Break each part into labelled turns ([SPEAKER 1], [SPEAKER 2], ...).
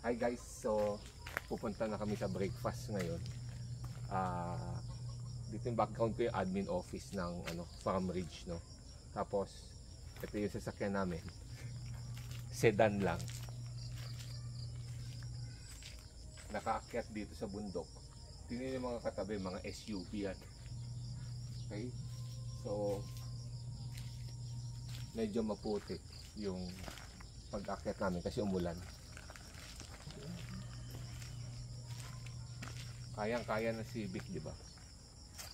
[SPEAKER 1] Hi guys, so pupunta na kami sa breakfast ngayon. Dito yung background ko yung admin office ng Farm Ridge, no. Tapos ito yung sasakyan namin. Sedan lang. Nakaakyat dito sa bundok. Tingnan yung mga katabi, mga SUV yan. Okay? So medyo maputi yung pag-akyat namin kasi umulan. Kayang-kaya na Civic, di ba?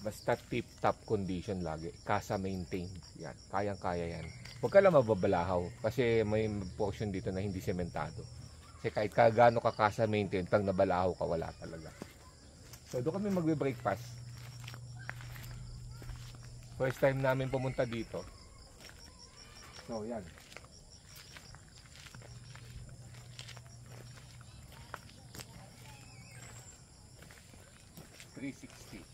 [SPEAKER 1] Basta tip-top condition lagi. Kasa maintain. Yan. Kayang-kaya yan. Huwag ka lang mababalahaw kasi may portion dito na hindi sementado. Kasi kahit kagano ka kasa maintain, pag nabalahaw ka, wala talaga. So, doon kami magbe-breakfast. First time namin pumunta dito. So, yan. $360.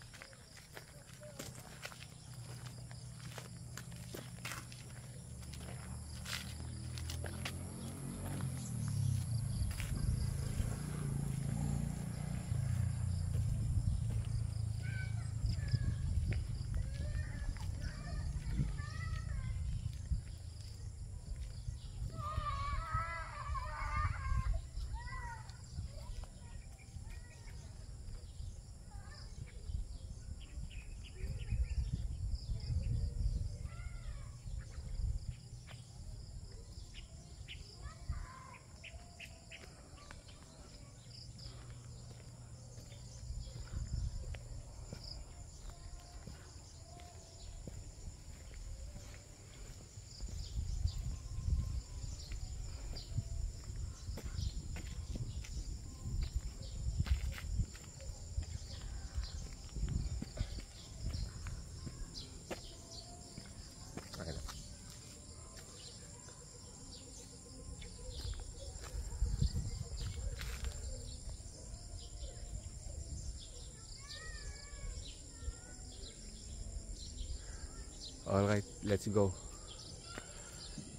[SPEAKER 1] Alright, let's go.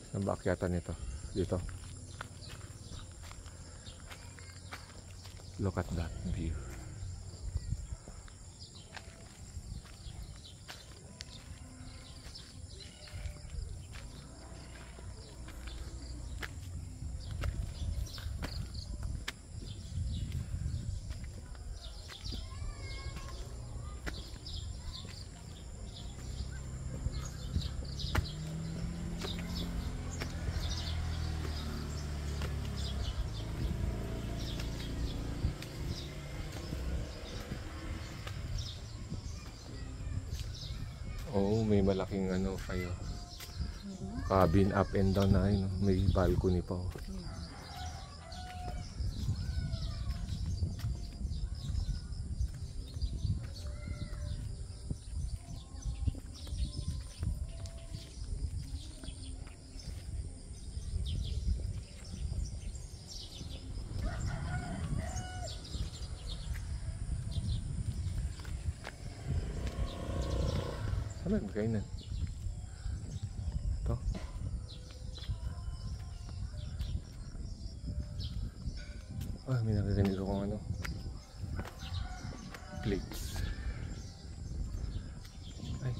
[SPEAKER 1] Saan ba akyatan nito? Dito. Look at that view. Oo, may malaking kayo. Cabin up and down na yun. May balcony pa. Ano yung kainan? Ito. May nakaganito kong plates. Ay.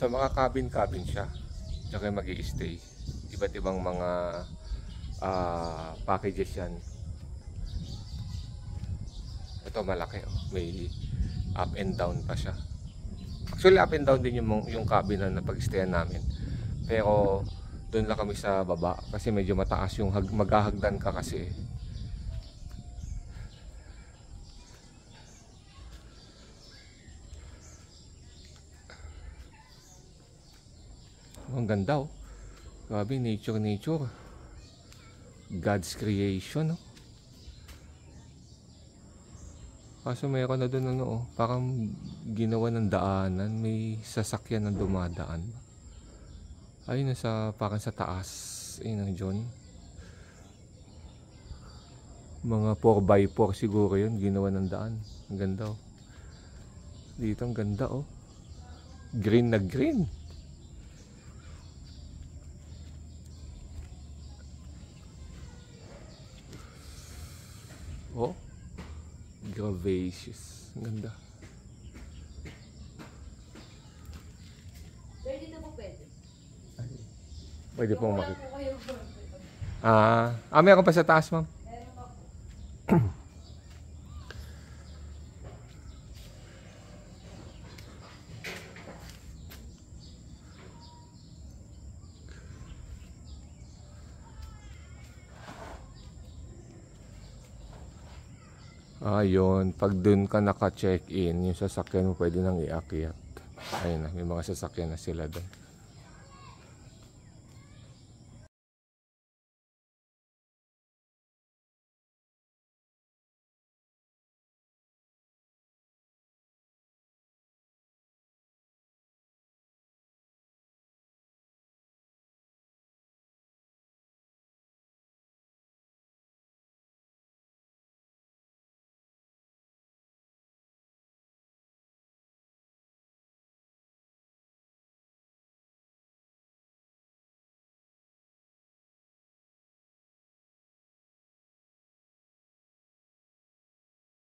[SPEAKER 1] So mga cabin siya. Diyan kayo mag-i-stay. Iba't ibang mga packages yan. Ito malaki, oh. May up and down pa siya. Actually, up and down din yung cabin na napag-stayan namin. Pero doon lang kami sa baba kasi medyo mataas yung maghahagdan ka kasi. Ang ganda, oh. Grabe, nature. God's creation, oh. Kaso mayroon na doon ano, oh, parang ginawa ng daanan, may sasakyan na dumadaan. Ayun, parang sa taas, ayun ang John. Mga 4x4 siguro yun, ginawa ng daan. Ang ganda, oh. Dito ang ganda, oh. Green na green. Oh, Gravaceous. Ang ganda.
[SPEAKER 2] Sir, dito po pwede.
[SPEAKER 1] Pwede pong makita.
[SPEAKER 2] Wala po kayo.
[SPEAKER 1] Meron pa sa taas, ma'am.
[SPEAKER 2] Meron pa po.
[SPEAKER 1] Ayun, pag dun ka naka-check-in, yung sasakyan mo pwede nang iakyat. Ayun na, may mga sasakyan na sila doon.